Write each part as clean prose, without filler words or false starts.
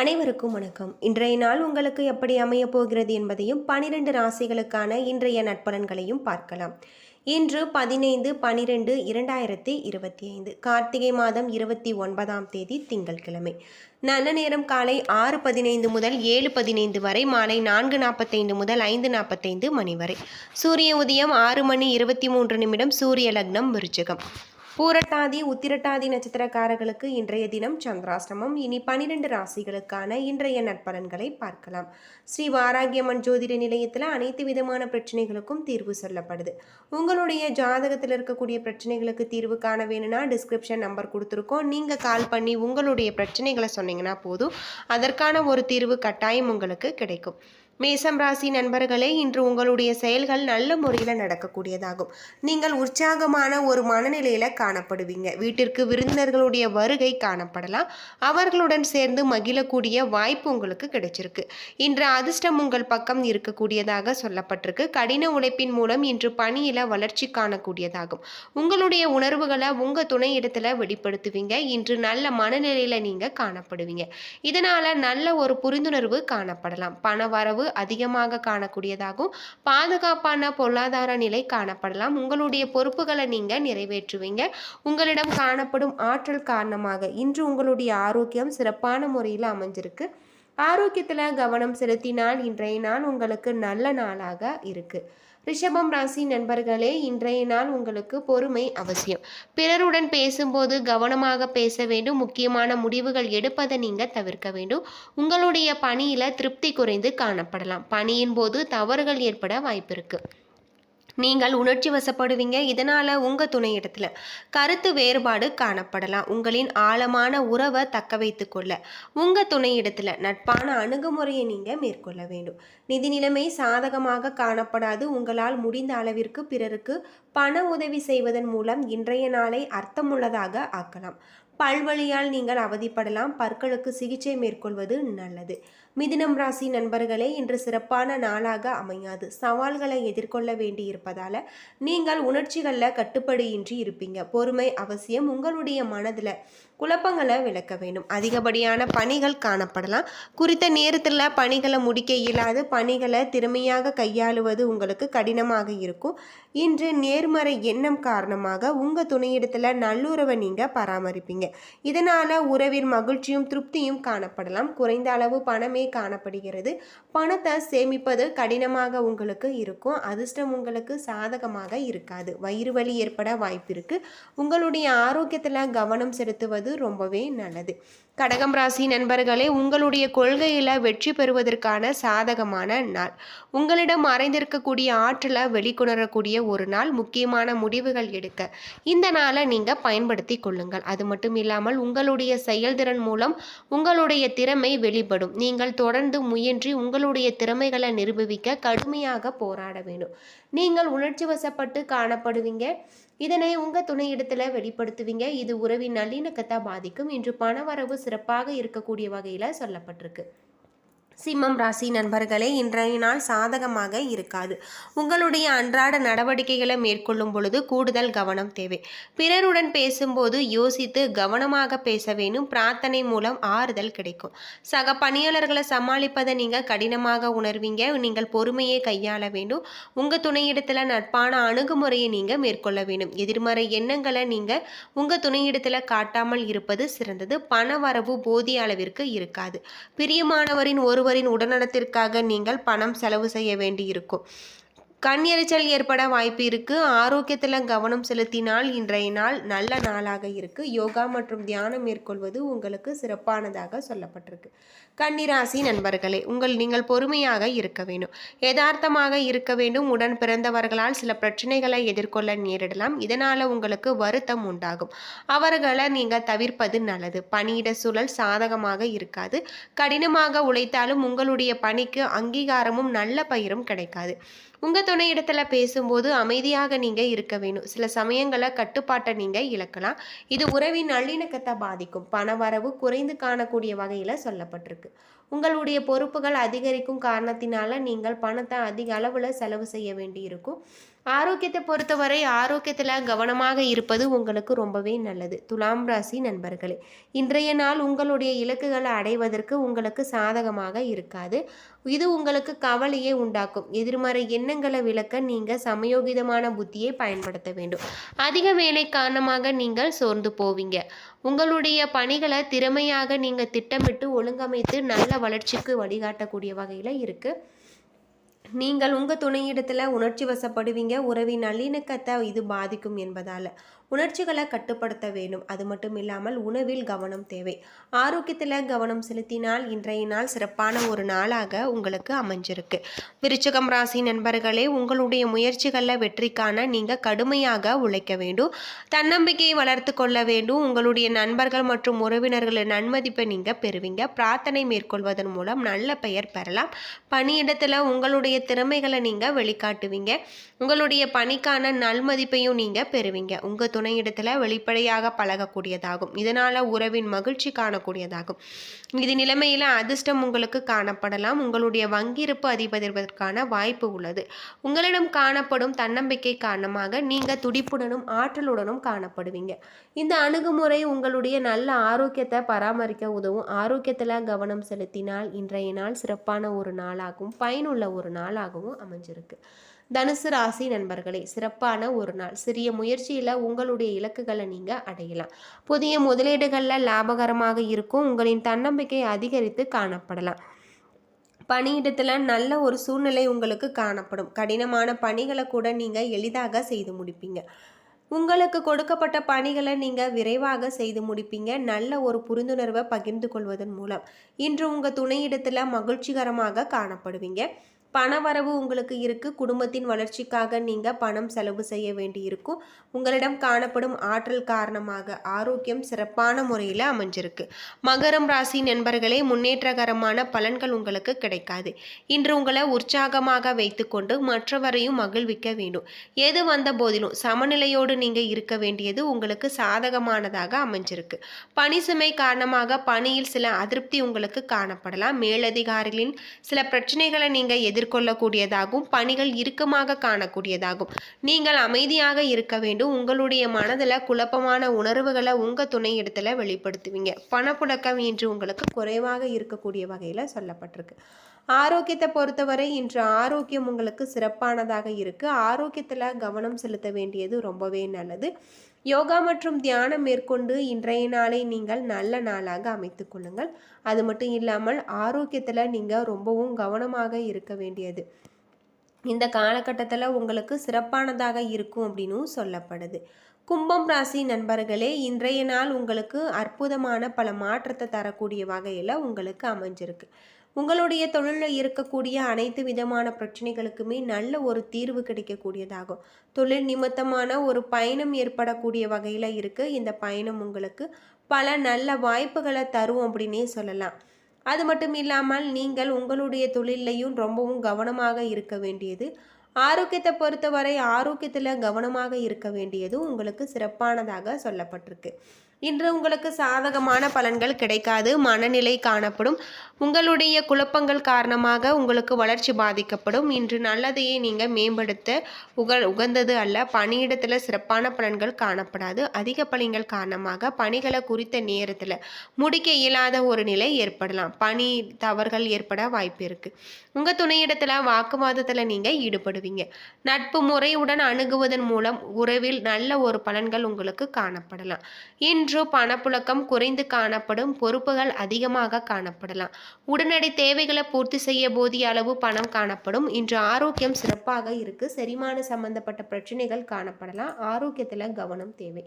அனைவருக்கும் வணக்கம். இன்றைய நாள் உங்களுக்கு எப்படி அமையப் போகிறது என்பதையும் 12 ராசிகளுக்கான இன்றைய நட்பலன்களையும் பார்க்கலாம். இன்று 15/12/2025 கார்த்திகை மாதம் 29ஆம் தேதி திங்கட்கிழமை. நல்ல நேரம் காலை 6:15 முதல் 7:15 வரை, மாலை 4:45 முதல் 5:45 மணி வரை. சூரிய உதயம் 6:23 சூரிய லக்னம் விருச்சிகம். பூரட்டாதி உத்திரட்டாதி நட்சத்திரக்காரர்களுக்கு இன்றைய தினம் சந்திராஷ்டமம். இனி 12 ராசிகளுக்கான இன்றைய நட்பலன்களை பார்க்கலாம். ஸ்ரீ வாராகியம்மன் ஜோதிட நிலையத்தில் அனைத்து விதமான பிரச்சனைகளுக்கும் தீர்வு சொல்லப்படுது. உங்களுடைய ஜாதகத்தில் இருக்கக்கூடிய பிரச்சனைகளுக்கு தீர்வு காண வேணும்னா டிஸ்கிரிப்ஷன் நம்பர் கொடுத்துருக்கோம். நீங்கள் கால் பண்ணி உங்களுடைய பிரச்சனைகளை சொன்னீங்கன்னா போதும், அதற்கான ஒரு தீர்வு கட்டாயம் உங்களுக்கு கிடைக்கும். மேசம் ராசி நண்பர்களே, இன்று உங்களுடைய செயல்கள் நல்ல முறையில் நடக்கக்கூடியதாகும். நீங்கள் உற்சாகமான ஒரு மனநிலையில் காணப்படுவீங்க. வீட்டிற்கு விருந்தினர்களுடைய வருகை காணப்படலாம். அவர்களுடன் சேர்ந்து மகிழக்கூடிய வாய்ப்பு உங்களுக்கு கிடைச்சிருக்கு. இன்று அதிர்ஷ்டம் உங்கள் பக்கம் இருக்கக்கூடியதாக சொல்லப்பட்டிருக்கு. கடின உழைப்பின் மூலம் இன்று பணியில் வளர்ச்சி காணக்கூடியதாகும். உங்களுடைய உணர்வுகளை உங்கள் துணை இடத்துல வெளிப்படுத்துவீங்க. இன்று நல்ல மனநிலையில் நீங்கள் காணப்படுவீங்க. இதனால் நல்ல ஒரு புரிந்துணர்வு காணப்படலாம். பண வரவு அதிகமாக காணக்கூடியதாகும். பாதுகாப்பான பொருளாதார நிலை காணப்படலாம். உங்களுடைய பொறுப்புகளை நீங்க நிறைவேற்றுவீங்க. உங்களிடம் காணப்படும் ஆற்றல் காரணமாக இன்று உங்களுடைய ஆரோக்கியம் சிறப்பான முறையில் அமைஞ்சிருக்கு. ஆரோக்கியத்துல கவனம் செலுத்தினால் இன்றைய நாள் உங்களுக்கு நல்ல நாளாக இருக்கு. ரிஷபம் ராசி நண்பர்களே, இன்றைய நாள் உங்களுக்கு பொறுமை அவசியம். பிறருடன் பேசும்போது கவனமாக பேச வேண்டும். முக்கியமான முடிவுகள் எடுப்பதை நீங்க தவிர்க்க வேண்டும். உங்களுடைய பணியில திருப்தி குறைந்து காணப்படலாம். பணியின் போது தவறுகள் ஏற்பட வாய்ப்பு இருக்கு. நீங்கள் உணர்ச்சி வசப்படுவீங்க. இதனால் உங்கள் துணையிடத்தில் கருத்து வேறுபாடு காணப்படலாம். உங்களின் ஆழமான உறவை தக்க வைத்து கொள்ள உங்கள் துணையிடத்தில் நட்பான அணுகுமுறையை நீங்கள் மேற்கொள்ள வேண்டும். நிதி நிலைமை சாதகமாக காணப்படாது. உங்களால் முடிந்த அளவிற்கு பிறருக்கு பண உதவி செய்வதன் மூலம் இன்றைய நாளை அர்த்தமுள்ளதாக ஆக்கலாம். பல்வழியால் நீங்கள் அவதிப்படலாம். பற்களுக்கு சிகிச்சை மேற்கொள்வது நல்லது. மிதுனம் ராசி நண்பர்களே, இன்று சிறப்பான நாளாக அமையாது. சவால்களை எதிர்கொள்ள வேண்டியிருப்பதால் நீங்கள் உணர்ச்சிகளில் கட்டுப்பாடின்றி இருப்பீங்க. பொறுமை அவசியம். உங்களுடைய மனதில் குழப்பங்களை விளக்க வேண்டும். அதிகப்படியான பணிகள் காணப்படலாம். குறித்த நேரத்தில் பணிகளை முடிக்க இயலாது. பணிகளை திறமையாக கையாளுவது உங்களுக்கு கடினமாக இருக்கும். இன்று நேர்மறை எண்ணம் காரணமாக உங்கள் துணையிடத்தில் நல்லுறவை நீங்கள் பராமரிப்பீங்க. இதனால் உறவில் மகிழ்ச்சியும் திருப்தியும் காணப்படலாம். குறைந்த அளவு பணமே காணப்படுகிறது. பணத்தை சேமிப்பது கடினமாக உங்களுக்கு இருக்கும். அதிர்ஷ்டம் உங்களுக்கு சாதகமாக இருக்காது. வயிறு வலி ஏற்பட வாய்ப்பு இருக்கு. உங்களுடைய ஆரோக்கியத்தில் கவனம் செலுத்துவது ரொம்பவே நல்லது. கடகம் ராசி நண்பர்களே, உங்களுடைய கொள்கையில வெற்றி பெறுவதற்கான சாதகமான நாள். உங்களிடம் மறைந்திருக்கக்கூடிய ஆற்றலை வெளிக்கொணரக்கூடிய ஒரு நாள். முக்கியமான முடிவுகள் எடுக்க இந்த நாளை நீங்க பயன்படுத்தி கொள்ளுங்கள். அது மட்டும் இல்லாமல் உங்களுடைய செயல்திறன் மூலம் உங்களுடைய திறமை வெளிப்படும். நீங்கள் தொடர்ந்து முயன்று உங்களுடைய திறமைகளை நிரூபிக்க கடுமையாக போராட வேண்டும். நீங்கள் உணர்ச்சி வசப்பட்டு காணப்படுவீங்க. இதனை உங்கள் துணையிடத்தில் வெளிப்படுத்துவீங்க. இது உறவின் நல்லிணக்கத்தை பாதிக்கும். இன்று பணவரவு சிறப்பாக இருக்கக்கூடிய வகையில் சொல்லப்பட்டிருக்கு. சிம்மம் ராசி நண்பர்களே, இன்றைய நாள் சாதகமாக இருக்காது. உங்களுடைய அன்றாட நடவடிக்கைகளை மேற்கொள்ளும் பொழுது கூடுதல் கவனம் தேவை. பிறருடன் பேசும்போது யோசித்து கவனமாக பேச வேண்டும். பிரார்த்தனை மூலம் ஆறுதல் கிடைக்கும். சக பணியாளர்களை சமாளிப்பதை நீங்கள் கடினமாக உணர்வீங்க. நீங்கள் பொறுமையை கையாள வேண்டும். உங்கள் துணையிடத்தில் நட்பான அணுகுமுறையை நீங்கள் மேற்கொள்ள வேண்டும். எதிர்மறை எண்ணங்களை நீங்கள் உங்கள் துணையிடத்தில் காட்டாமல் இருப்பது சிறந்தது. பண வரவு போதிய அளவிற்கு இருக்காது. பிரியமானவரின் ஒருவரின் உடல்நலத்திற்காக நீங்கள் பணம் செலவு செய்ய வேண்டியிருக்கும். கண் எரிச்சல் ஏற்பட வாய்ப்பு இருக்கு. ஆரோக்கியத்தில் கவனம் செலுத்தினால் இன்றைய நாள் நல்ல நாளாக இருக்கு. யோகா மற்றும் தியானம் மேற்கொள்வது உங்களுக்கு சிறப்பானதாக சொல்லப்பட்டிருக்கு. கன்னிராசி நண்பர்களே, நீங்கள் பொறுமையாக இருக்க வேண்டும். யதார்த்தமாக இருக்க வேண்டும். உடன் பிறந்தவர்களால் சில பிரச்சனைகளை எதிர்கொள்ள நேரிடலாம். இதனால உங்களுக்கு வருத்தம் உண்டாகும். அவர்களை நீங்கள் தவிர்ப்பது நல்லது. பணியிட சூழல் சாதகமாக இருக்காது. கடினமாக உழைத்தாலும் உங்களுடைய பணிக்கு அங்கீகாரமும் நல்ல பயிரும் கிடைக்காது. உங்கள் துணையிடத்தில் பேசும்போது அமைதியாக நீங்கள் இருக்க வேணும். சில சமயங்களை கட்டுப்பாட்டை நீங்கள் இழக்கலாம். இது உறவின் நல்லிணக்கத்தை பாதிக்கும். பண வரவு குறைந்து காணக்கூடிய வகையில் சொல்லப்பட்டிருக்கு. உங்களுடைய பொறுப்புகள் அதிகரிக்கும் காரணத்தினால நீங்கள் பணத்தை அதிக அளவில் செலவு செய்ய வேண்டி இருக்கும். ஆரோக்கியத்தை பொறுத்தவரை ஆரோக்கியத்தில் கவனமாக இருப்பது உங்களுக்கு ரொம்பவே நல்லது. துலாம் ராசி நண்பர்களே, இன்றைய நாள் உங்களுடைய இலக்குகளை அடைவதற்கு உங்களுக்கு சாதகமாக இருக்காது. இது உங்களுக்கு கவலையை உண்டாக்கும். எதிர்மறை எண்ணங்களை விளக்க நீங்கள் சமயோகிதமான புத்தியை பயன்படுத்த வேண்டும். அதிக வேலை காரணமாக நீங்கள் சோர்ந்து போவீங்க. உங்களுடைய பணிகளை திறமையாக நீங்கள் திட்டமிட்டு ஒழுங்கமைத்து நல்ல வளர்ச்சிக்கு வழிகாட்டக்கூடிய வகையில் இருக்குது. நீங்கள் உங்கள் துணையிடத்தில் உணர்ச்சி வசப்படுவீங்க. உறவின் நல்லிணக்கத்தை இது பாதிக்கும் என்பதால் உணர்ச்சிகளை கட்டுப்படுத்த வேண்டும். அது மட்டும் இல்லாமல் உணவில் கவனம் தேவை. ஆரோக்கியத்தில் கவனம் செலுத்தினால் இன்றைய நாள் சிறப்பான ஒரு நாளாக உங்களுக்கு அமைஞ்சிருக்கு. விருச்சிகம் ராசி நண்பர்களே, உங்களுடைய முயற்சிகளில் வெற்றிக்கான நீங்கள் கடுமையாக உழைக்க வேண்டும். தன்னம்பிக்கையை வளர்த்து கொள்ள வேண்டும். உங்களுடைய நண்பர்கள் மற்றும் உறவினர்களின் நன்மதிப்பை நீங்கள் பெறுவீங்க. பிரார்த்தனை மேற்கொள்வதன் மூலம் நல்ல பெயர் பெறலாம். பணியிடத்தில் உங்களுடைய திறமைகளை நீங்கள் வெளிக்காட்டுவீங்க. உங்களுடைய பணிக்கான நல்மதிப்பையும் நீங்கள் பெறுவீங்க. உங்கள் துணையிடத்தில் வெளிப்படையாக பழகக்கூடியதாகும். இதனால் உறவின் மகிழ்ச்சி காணக்கூடியதாகும். இது நிலைமையில் அதிர்ஷ்டம் உங்களுக்கு காணப்படலாம். உங்களுடைய வங்கியிருப்பு அதிகரிப்பதற்கான வாய்ப்பு உள்ளது. உங்களிடம் காணப்படும் தன்னம்பிக்கை காரணமாக நீங்கள் துடிப்புடனும் ஆற்றலுடனும் காணப்படுவீங்க. இந்த அணுகுமுறை உங்களுடைய நல்ல ஆரோக்கியத்தை பராமரிக்க உதவும். ஆரோக்கியத்தில் கவனம் செலுத்தினால் இன்றைய நாள் சிறப்பான ஒரு நாளாகவும் பயனுள்ள ஒரு நாளாகவும் அமைஞ்சிருக்கு. தனுசு ராசி நண்பர்களே, சிறப்பான ஒரு நாள். சிறிய முயற்சியில் உங்களுடைய இலக்குகளை நீங்கள் அடையலாம். புதிய முதலீடுகளில் லாபகரமாக இருக்கும். உங்களின் தன்னம்பிக்கை அதிகரித்து காணப்படலாம். பணியிடத்தில் நல்ல ஒரு சூழ்நிலை உங்களுக்கு காணப்படும். கடினமான பணிகளை கூட நீங்கள் எளிதாக செய்து முடிப்பீங்க. உங்களுக்கு கொடுக்கப்பட்ட பணிகளை நீங்கள் விரைவாக செய்து முடிப்பீங்க. நல்ல ஒரு புரிந்துணர்வை பகிர்ந்து கொள்வதன் மூலம் இன்று உங்கள் துணையிடத்தில் மகிழ்ச்சிகரமாக காணப்படுவீங்க. பணவரவு உங்களுக்கு இருக்குது. குடும்பத்தின் வளர்ச்சிக்காக நீங்கள் பணம் செலவு செய்ய வேண்டி இருக்கும். உங்களிடம் காணப்படும் ஆற்றல் காரணமாக ஆரோக்கியம் சிறப்பான முறையில் அமைஞ்சிருக்கு. மகரம் ராசி நண்பர்களே, முன்னேற்றகரமான பலன்கள் உங்களுக்கு கிடைக்காது. இன்று உங்களை உற்சாகமாக வைத்துக்கொண்டு மற்றவரையும் மகிழ்விக்க வேண்டும். எது வந்த போதிலும் சமநிலையோடு நீங்கள் இருக்க வேண்டியது உங்களுக்கு சாதகமானதாக அமைஞ்சிருக்கு. பணி சுமை காரணமாக பணியில் சில அதிருப்தி உங்களுக்கு காணப்படலாம். மேலதிகாரிகளின் சில பிரச்சனைகளை நீங்கள் எதிர்கொள்ளக்கூடியதாகவும் பணிகள் இறுக்கமாக காணக்கூடியதாகும். நீங்கள் அமைதியாக இருக்க வேண்டும். உங்களுடைய மனதில் குழப்பமான உணர்வுகளை உங்கள் துணையிடத்தில் வெளிப்படுத்துவீங்க. பணப்புழக்கம் இன்று உங்களுக்கு குறைவாக இருக்கக்கூடிய வகையில் சொல்லப்பட்டிருக்கு. ஆரோக்கியத்தை பொறுத்தவரை இன்று ஆரோக்கியம் உங்களுக்கு சிறப்பானதாக இருக்குது. ஆரோக்கியத்தில் கவனம் செலுத்த வேண்டியது ரொம்பவே நல்லது. யோகா மற்றும் தியானம் மேற்கொண்டு இன்றைய நாளை நீங்கள் நல்ல நாளாக அமைத்து கொள்ளுங்கள். அது மட்டும் இல்லாமல் ஆரோக்கியத்தில் நீங்கள் ரொம்பவும் கவனமாக இருக்க வேண்டியது இந்த காலகட்டத்தில் உங்களுக்கு சிறப்பானதாக இருக்கும் அப்படின்னு சொல்லப்படுது. கும்பம் ராசி நண்பர்களே, இன்றைய நாள் உங்களுக்கு அற்புதமான பல மாற்றத்தை தரக்கூடிய வகையில் உங்களுக்கு அமைஞ்சிருக்கு. உங்களுடைய தொழிலில் இருக்கக்கூடிய அனைத்து விதமான பிரச்சனைகளுக்குமே நல்ல ஒரு தீர்வு கிடைக்கக்கூடியதாகும். தொழில் நிமித்தமான ஒரு பயணம் ஏற்படக்கூடிய வகையில் இருக்குது. இந்த பயணம் உங்களுக்கு பல நல்ல வாய்ப்புகளை தரும் அப்படின்னே சொல்லலாம். அது மட்டும் இல்லாமல் நீங்கள் உங்களுடைய தொழிலையும் ரொம்பவும் கவனமாக இருக்க வேண்டியது. ஆரோக்கியத்தை பொறுத்தவரை ஆரோக்கியத்தில் கவனமாக இருக்க வேண்டியது உங்களுக்கு சிறப்பானதாக சொல்லப்பட்டிருக்கு. இன்று உங்களுக்கு சாதகமான பலன்கள் கிடைக்காது. மனநிலை காணப்படும். உங்களுடைய குழப்பங்கள் காரணமாக உங்களுக்கு வளர்ச்சி பாதிக்கப்படும். இன்று நல்லதையே நீங்கள் மேம்படுத்த உகந்தது அல்ல. பணியிடத்தில் சிறப்பான பலன்கள் காணப்படாது. அதிக பணிகள் காரணமாக பணிகளை குறித்த நேரத்தில் முடிக்க இயலாத ஒரு நிலை ஏற்படலாம். பணி தவறுகள் ஏற்பட வாய்ப்பு இருக்குது. உங்கள் துணையிடத்தில் வாக்குவாதத்தில் நீங்கள் ஈடுபடுவீங்க. நட்பு முறையுடன் அணுகுவதன் மூலம் உறவில் நல்ல ஒரு பலன்கள் உங்களுக்கு காணப்படலாம். இன்று பணப்புழக்கம் குறைந்து காணப்படும். பொறுப்புகள் அதிகமாக காணப்படலாம். உடனடி தேவைகளை பூர்த்தி செய்ய போதிய அளவு பணம் காணப்படும். இன்று ஆரோக்கியம் சிறப்பாக இருக்கு. செரிமான சம்பந்தப்பட்ட பிரச்சனைகள் காணப்படலாம். ஆரோக்கியத்தில் கவனம் தேவை.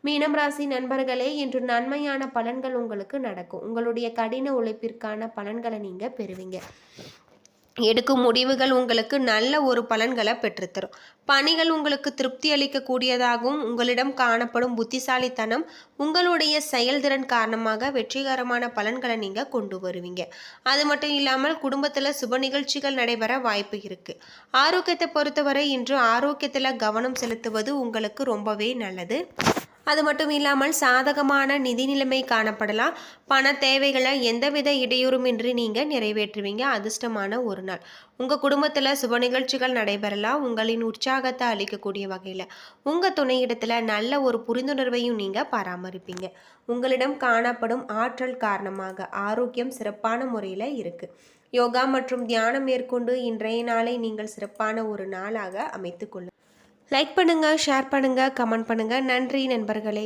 மீனம் ராசி நண்பர்களே, இன்று நன்மையான பலன்கள் உங்களுக்கு நடக்கும். உங்களுடைய கடின உழைப்பிற்கான பலன்களை நீங்க பெறுவீங்க. எடுக்கும் முடிவுகள் உங்களுக்கு நல்ல ஒரு பலன்களை பெற்றுத்தரும். பணிகள் உங்களுக்கு திருப்தி அளிக்கக்கூடியதாகவும் உங்களிடம் காணப்படும் புத்திசாலித்தனம் உங்களுடைய செயல்திறன் காரணமாக வெற்றிகரமான பலன்களை நீங்கள் கொண்டு வருவீங்க. அது மட்டும் இல்லாமல் குடும்பத்தில் சுப நிகழ்ச்சிகள் நடைபெற வாய்ப்பு இருக்குது. ஆரோக்கியத்தை பொறுத்தவரை இன்று ஆரோக்கியத்தில் கவனம் செலுத்துவது உங்களுக்கு ரொம்பவே நல்லது. அது மட்டும் இல்லாமல் சாதகமான நிதி நிலைமை காணப்படலாம். பண தேவைகளை எந்தவித இடையூறுமின்றி நீங்கள் நிறைவேற்றுவீங்க. அதிர்ஷ்டமான ஒரு நாள். உங்கள் குடும்பத்தில் சுப நிகழ்ச்சிகள் நடைபெறலாம். உங்களின் உற்சாகத்தை அளிக்கக்கூடிய வகையில் உங்கள் துணையிடத்தில் நல்ல ஒரு புரிந்துணர்வையும் நீங்கள் பராமரிப்பீங்க. உங்களிடம் காணப்படும் ஆற்றல் காரணமாக ஆரோக்கியம் சிறப்பான முறையில் இருக்குது. யோகா மற்றும் தியானம் மேற்கொண்டு இன்றைய நாளை நீங்கள் சிறப்பான ஒரு நாளாக அமைத்துக்கொள்ளுங்கள். லைக் பண்ணுங்கள், ஷேர் பண்ணுங்கள், கமெண்ட் பண்ணுங்கள். நன்றி நண்பர்களே.